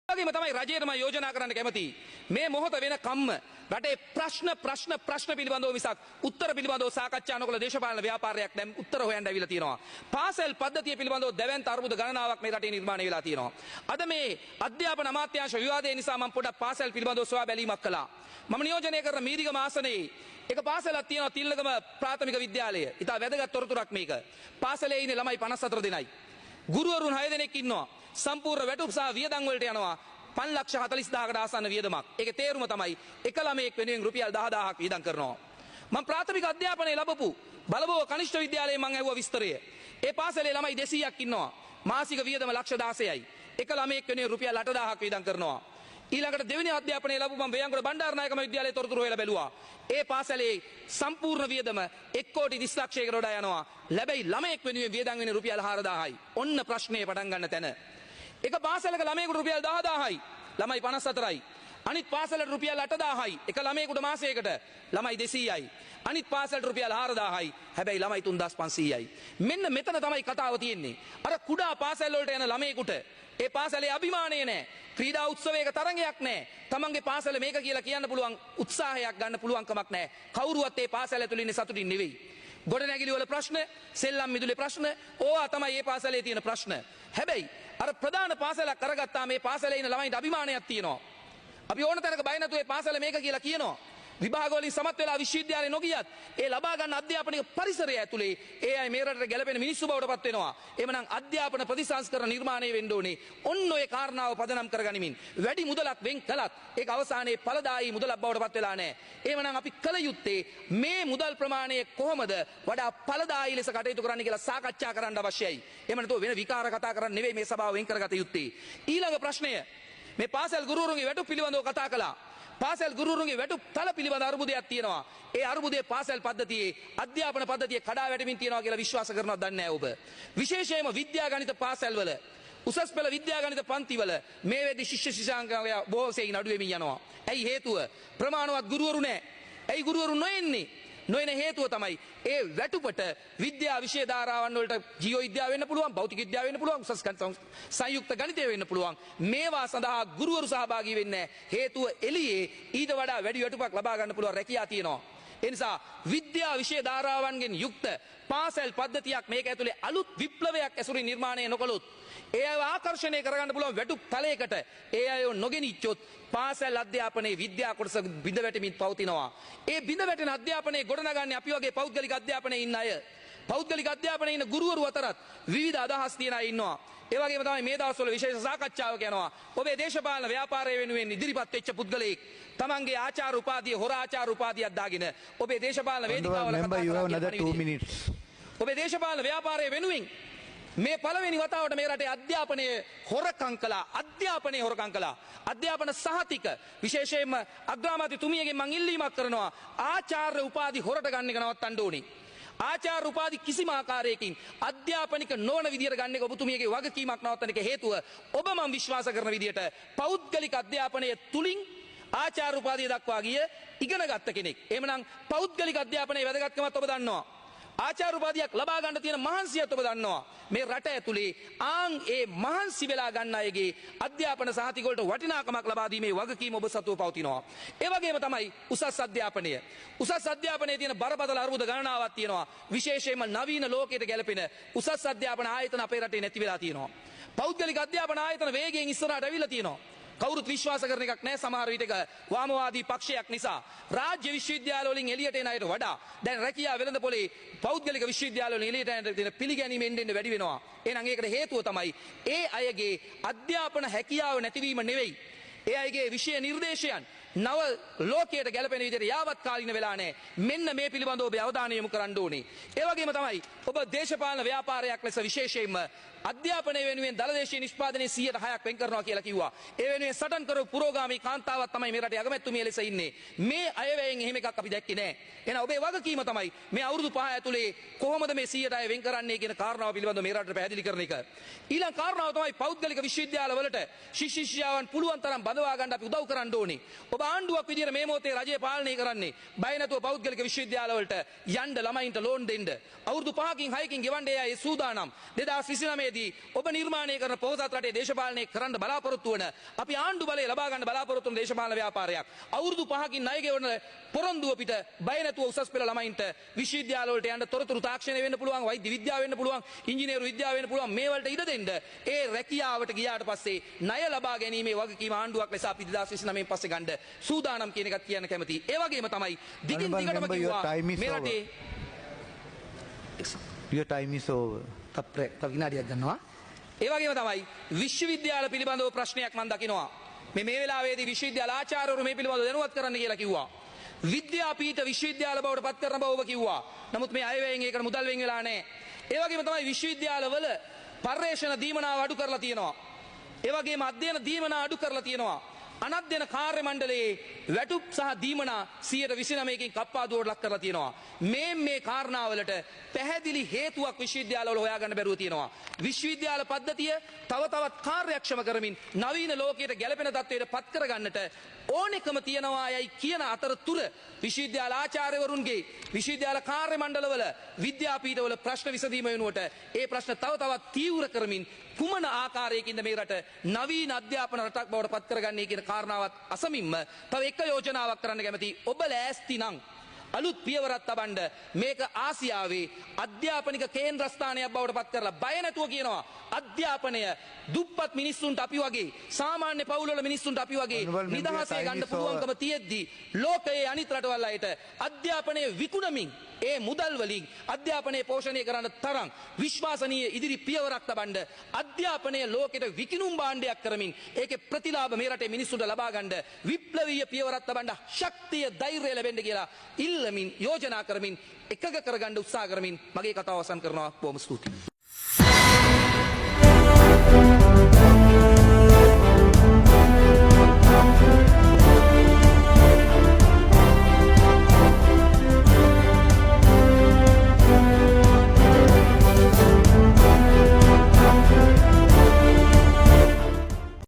වගේම තමයි රජයට මම යෝජනා කරන්න කැමතියි. මේ මොහොත වෙන කම්ම රටේ ප්‍රශ්න පිළිබඳව මිසක් උත්තර පිළිබඳව සාකච්ඡා නොකළ දේශපාලන ව්‍යාපාරයක් දැන් උත්තර හොයන්න ඇවිල්ලා තියෙනවා. පාසල් පද්ධතිය පිළිබඳව දැවැන්ත අර්බුද ගණනාවක් මේ රටේ නිර්මාණය වෙලා තියෙනවා. අද මේ අධ්‍යාපන අමාත්‍යාංශ විවාදය නිසා මම පොඩක් පාසල් පිළිබඳව සොයා බැලීමක් කළා. මම නියෝජනය කරන මීදිගම ආසනයේ එක පාසලක් තියෙනවා තිල්ලගම ප්‍රාථමික විද්‍යාලය. ඉතා වැදගත් තොරතුරක් මේක. පාසලේ ඉන්නේ ළමයි 54 දෙනයි. ගුරුවරුන් 6 දෙනෙක් ඉන්නවා. සම්පූර්ණ වැටුප් සහ වියදම් වලට යනවා 5,40,000කට ආසන්න වියදමක්. ඒකේ තේරුම තමයි එක ළමයෙක් වෙනුවෙන් රුපියල් 10,000ක් වියදම් කරනවා. මම ප්‍රාථමික අධ්‍යාපනය ලැබපු බලබෝ කනිෂ්ඨ විද්‍යාලයේ මම ඇහුවා විස්තරය. ඒ පාසලේ ළමයි 200ක් ඉන්නවා. මාසික වියදම 16,000යි. එක ළමයෙක් වෙනුවෙන් රුපියල් 8,000ක් වියදම් කරනවා. ඊළඟට දෙවෙනි අධ්‍යාපනය ලැබපු මම වේයන්ගොඩ බණ්ඩාරනායකම විද්‍යාලයේ තොරතුරු හොයලා බැලුවා. ඒ පාසලේ සම්පූර්ණ වියදම 1,30,00,000කට වඩා යනවා. ලැබෙයි ළමයෙක් වෙනුවෙන් වියදම් වෙන්නේ රුපියල් 4,000යි. ඔන්න ප්‍රශ්නේ පටන් ගන්න තැන. එක පාසලක ළමයෙකුට රුපියල් 10,000යි. ළමයි 54යි. අනිත් පාසලට රුපියල් 8,000යි. එක ළමයෙකුට මාසයකට ළමයි 200යි. අනිත් පාසලට රුපියල් 4,000යි. හැබැයි ළමයි 3,500යි. මෙන්න මෙතන තමයි කතාව තියෙන්නේ. අර කුඩා පාසල් වලට යන ළමයෙකුට ඒ පාසලේ අභිමානය නැහැ. ක්‍රීඩා උත්සවයක තරඟයක් නැහැ. තමන්ගේ පාසල මේක කියලා කියන්න පුළුවන් උත්සාහයක් ගන්න පුළුවන් කමක් නැහැ. කවුරුවත් ඒ පාසල ඇතුළේ ඉන්නේ සතුටින් නෙවෙයි. ගොඩනැගිලි වල ප්‍රශ්න, සෙල්ලම් මිදුලේ ප්‍රශ්න, ඕවා තමයි මේ පාසලේ තියෙන ප්‍රශ්න. හැබැයි අර ප්‍රධාන පාසලක් කරගත්තා මේ පාසලේ ඉන්න ළමයින්ට අභිමානයක් තියෙනවා. අපි ඕන තැනක බය නැතුව මේ පාසල මේක කියලා කියනවා. විභාග වලින් සමත් වෙලා විශ්වවිද්‍යාලේ නොගියත් ඒ ලබා ගන්න අධ්‍යාපනික පරිසරය ඇතුලේ ඒ අය මේ රටට ගැලපෙන මිනිස්සු බවට පත් වෙනවා. එහෙමනම් අධ්‍යාපන ප්‍රතිසංස්කරණ නිර්මාණය වෙන්න ඕනේ. ඔන්න ඔය කාරණාව පදනම් කරගනිමින් වැඩි මුදලක් වෙන් කළත් ඒක අවසානයේ ඵලදායී මුදලක් බවට පත් වෙලා නැහැ. එහෙමනම් අපි කල යුත්තේ මේ මුදල් ප්‍රමාණය කොහොමද වඩා ඵලදායී ලෙස කටයුතු කරන්න කියලා සාකච්ඡා කරන්න අවශ්‍යයි. එහෙම නැතුව වෙන විකාර කතා කරන්න නෙවෙයි මේ සභාව වෙන් කරගත යුත්තේ. ඊළඟ ප්‍රශ්නය මේ පාසල් ගුරුවරුන්ගේ වැටුප් පිළිබඳව කතා කළා. පාසල් ගුරුවරුන්ගේ වැටුප් තල පිළිබඳ අර්බුදයක් තියෙනවා. ඒ අර්බුදයේ පාසල් පද්ධතියේ අධ්‍යාපන පද්ධතියේ කඩා වැටෙමින් තියෙනවා කියලා විශ්වාස කරනවද දන්නේ නැහැ ඔබ. විශේෂයෙන්ම විද්‍යා ගණිත පාසල් වල උසස් පෙළ විද්‍යා ගණිත පන්ති වල මේ වෙද්දි ශිෂ්‍ය ශිෂ්‍යාංගය බොහෝ සෙයින් අඩු වෙමින් යනවා. ඇයි හේතුව? ප්‍රමාණවත් ගුරුවරු නැහැ. ඇයි ගුරුවරු නොඑන්නේ? නොයන හේතුව තමයි ඒ වැටුපට විද්‍යා විෂය ධාරාවන් වලට ජීව විද්‍යාව වෙන්න පුළුවන්, භෞතික විද්‍යාව වෙන්න පුළුවන්, උසස් සංයුක්ත ගණිතය වෙන්න පුළුවන්. මේවා සඳහා ගුරුවරු සහභාගී වෙන්නේ නැහැ. හේතුව එළියේ ඊට වඩා වැඩි වැටුපක් ලබා ගන්න පුළුවන් රැකියාව තියෙනවා. ඒ නිසා විද්‍යා විෂය ධාරාවන්ගෙන් යුක්ත පාසල් පද්ධතියක් මේක ඇතුලේ අලුත් විප්ලවයක් ඇසුරින් නිර්මාණය නොකළොත් ඒ අය ආකර්ෂණය කරගන්න පුළුවන් වැටුප් තලයකට ඒ අය නොගෙනිච්චොත් පාසල් අධ්‍යාපනයේ විද්‍යා කොටස බිඳ වැටෙමින් පවතිනවා. ඒ බිඳ වැටෙන අධ්‍යාපනයේ ගොඩනගන්නේ අපි වගේ පෞද්ගලික අධ්‍යාපනයේ ඉන්න අය. පෞද්ගලික අධ්‍යාපනයේ ඉන්න ගුරුවරු අතරත් විවිධ අදහස් තියෙන අය ඉන්නවා. ඒ වගේම තමයි මේ දවස්වල විශේෂ සාකච්ඡාවක් යනවා. ඔබේ දේශපාලන ව්‍යාපාරය වෙනුවෙන් ඉදිරිපත් වෙච්ච පුද්ගලයෙක් තමන්ගේ ආචාර උපාධිය හොර ආචාර උපාධියක් දාගෙන ඔබේ දේශපාලන වේදිකාවල කතා කරනවා. ඔබේ දේශපාලන ව්‍යාපාරය වෙනුවෙන් මේ පළවෙනි වතාවට මේ රටේ අධ්‍යාපනය හොරකම් කළා. අධ්‍යාපනය හොරකම් කළා. අධ්‍යාපන සහතික විශේෂයෙන්ම අග්‍රාමාත්‍යතුමියගෙන් මම ඉල්ලීමක් කරනවා ආචාර්ය උපාධි හොරට ගන්න එක නවත්තන්න ඕනේ. ආචාර්ය උපාධි කිසිම ආකාරයකින් අධ්‍යාපනික නොවන විදියට ගන්න එක ඔබතුමියගේ වගකීමක් නවත්තන එක හේතුව ඔබ මම විශ්වාස කරන විදියට පෞද්ගලික අධ්‍යාපනය තුලින් ආචාර්ය උපාධිය දක්වා ගිය ඉගෙන ගත්ත කෙනෙක්. එහෙමනම් පෞද්ගලික අධ්‍යාපනයේ වැදගත්කමත් ඔබ දන්නවා. ආචාර්ය උපාධියක් ලබා ගන්න තියෙන මහන්සියත් ඔබ දන්නවා. මේ රට ඇතුලේ ඒ මහන්සි වෙලා ගන්න අයගේ අධ්‍යාපන සහතික වලට වටිනාකමක් ලබා දීමේ වගකීම ඔබ සතුව පවතිනවා. ඒ වගේම තමයි උසස් අධ්‍යාපනය. උසස් අධ්‍යාපනයේ තියෙන බරපතල අර්බුද ගණනාවක් තියෙනවා. විශේෂයෙන්ම නවීන ලෝකයට ගැලපෙන උසස් අධ්‍යාපන ආයතන අපේ රටේ නැති වෙලා තියෙනවා. පෞද්ගලික අධ්‍යාපන ආයතන වේගයෙන් ඉස්සරහට ඇවිල්ලා තියෙනවා. කවුරුත් විශ්වාස කරන එකක් නැහැ සමහර විටක වාමවාදී පක්ෂයක් නිසා. රාජ්‍ය විශ්වවිද්‍යාල වලින් එළියට එන අයට වඩා දැන් රැකියාව වෙළඳ පොලේ පෞද්ගලික විශ්වවිද්‍යාල වලින් එළියට එන තියෙන පිළිගැනීම එන්න වැඩි වෙනවා. එහෙනම් ඒකට හේතුව තමයි ඒ අයගේ අධ්‍යාපන හැකියාව නැතිවීම නෙවෙයි. ඒ අයගේ විෂය නිර්දේශයන් නව ලෝකයට ගැලපෙන විදිහට යාවත් කාලින වෙලා නැහැ. මෙන්න මේ පිළිබඳව ඔබ අවධානය යොමු කරන්න ඕනේ. ඒ වගේම තමයි ඔබ දේශපාලන ව්‍යාපාරයක් ලෙස විශේෂයෙන්ම අධ්‍යාපනය වෙනුවෙන් දලදේශීය නිෂ්පාදනයේ 100%ක් වෙන් කරනවා කියලා කිව්වා. ඒ වෙනුවෙන් සටන් කරපු පුරෝගාමී කාන්තාවක් තමයි මේ රටේ අගමැතිතුමිය ලෙස ඉන්නේ. මේ අයවැයෙන් එහෙම එකක් අපි දැක්කේ නැහැ. එහෙනම් ඔබේ වගකීම තමයි මේ අවුරුදු 5 ඇතුලේ කොහොමද මේ 100% වෙන් කරන්නේ කියන කාරණාව පිළිබඳව මේ රටට පැහැදිලි කරන එක. ඊළඟ කාරණාව තමයි පෞද්ගලික විශ්වවිද්‍යාල වලට ශිෂ්‍යයන් පුළුවන් තරම් බඳවා ගන්න අපි උදව් කරන්න ඕනේ. ඔබ ආණ්ඩුවක් විදියට මේ මොහොතේ රජය පාලනය කරන්නේ බය නැතුව පෞද්ගලික විශ්වවිද්‍යාල වලට යන්න ළමයින්ට ලෝන් දෙන්න. අවුරුදු 5 5කින් 6කින් ගෙවන්නේ අය සූදානම් 2029 දී ඔබ නිර්මාණය කරන පොහොසත් රටේ දේශපාලනය කරන්න බලාපොරොත්තු වන අපි ආණ්ඩු බලය ලබා ගන්න බලාපොරොත්තු වන දේශපාලන ව්‍යාපාරයක් අවුරුදු 5කින් ණය ගෙවන පොරොන්දුව පිට බය නැතුව උසස් පෙළ ළමයින්ට විශ්වවිද්‍යාල වලට යන්න තොරතුරු තාක්ෂණය වෙන්න පුළුවන් වෛද්‍ය විද්‍යාව වෙන්න පුළුවන් ඉංජිනේරු විද්‍යාව වෙන්න පුළුවන් මේ වලට ඉඩ දෙන්න ඒ රැකියාවට ගියාට පස්සේ ණය ලබා ගැනීමේ වගකීම ආණ්ඩුවක් ලෙස අපි 2029 පස්සේ ගන්න සූදානම් කියන එකත් කියන්න කැමතියි. ඒ වගේම තමයි දිගින් දිගටම කිව්වා මේ රටේ Your time is over. තව විනාඩියක් ගන්නවා. ඒ වගේම තමයි විශ්වවිද්‍යාල පිළිබඳව ප්‍රශ්නයක් මම දකිනවා. මේ වෙලාවේදී විශ්වවිද්‍යාල ආචාර්යවරු මේ පිළිබඳව දැනුවත් කරන්න කියලා කිව්වා. විද්‍යාපීඨ විශ්වවිද්‍යාල බවට පත් කරන බව ඔබ කිව්වා. නමුත් මේ අයවැයෙන් ඒකට මුදල් වෙන් වෙලා නැහැ. ඒ වගේම තමයි විශ්වවිද්‍යාලවල පර්යේෂණ දීමනාව අඩු කරලා තියෙනවා. ඒ වගේම අධ්‍යයන දීමනා අඩු කරලා තියෙනවා. අනධ්‍යයන කාර්ය මණ්ඩලයේ වැටුප් සහ දීමනා 129කින් කප්පාදුවට ලක් කරලා තියෙනවා. මේ කාරණාවලට පැහැදිලි හේතුවක් විශ්වවිද්‍යාලවල හොයාගන්න බැරුව තියෙනවා. විශ්වවිද්‍යාල පද්ධතිය තව තවත් කාර්යක්ෂම කරමින් නවීන ලෝකයට ගැලපෙන තත්ත්වයට පත් කරගන්නට ඕනෙකම තියනවා යයි කියන අතරතුර විශ්වවිද්‍යාල ආචාර්යවරුන්ගේ විශ්වවිද්‍යාල කාර්ය මණ්ඩලවල විද්‍යාපීඨවල ප්‍රශ්න විසඳීම වෙනුවට ඒ ප්‍රශ්න තව තවත් තීව්‍ර කරමින් කුමන ආකාරයකින්ද මේ රට නවීන අධ්‍යාපන රටක් බවට පත් කරගන්නේ කියන කාරණාවත් අසමින්ම තව එක යෝජනාවක් කරන්න කැමතියි. ඔබ ලෑස්ති නම් අලුත් පියවරක් තබන්න මේක ආසියාවේ අධ්‍යාපනික කේන්ද්‍රස්ථානයක් බවට පත් කරලා බය නැතුව කියනවා අධ්‍යාපනය දුප්පත් මිනිස්සුන්ට අපි වගේ සාමාන්‍ය පවුල්වල මිනිස්සුන්ට අපි වගේ නිදහසේ ගන්න පුළුවන්කම තියෙද්දි ලෝකයේ අනිත් රටවල් අයට අධ්‍යාපනය විකුණමින් ඒ මුදල් වලින් අධ්‍යාපනය පෝෂණය කරන්න තරම් විශ්වාසනීය ඉදිරි පියවරක් තබන්න අධ්‍යාපනය ලෝකෙට විකිණුම් භාණ්ඩයක් කරමින් ඒකේ ප්‍රතිලාභ මේ රටේ මිනිස්සුන්ට ලබා ගන්න විප්ලවීය පියවරක් තබන්න ශක්තිය ධෛර්යය ලැබෙන්න කියලා ඉල්ලමින් යෝජනා කරමින් එකග කරගන්න උත්සාහ කරමින් මගේ කතාව අවසන් කරනවා. බොහොම ස්තුතියි.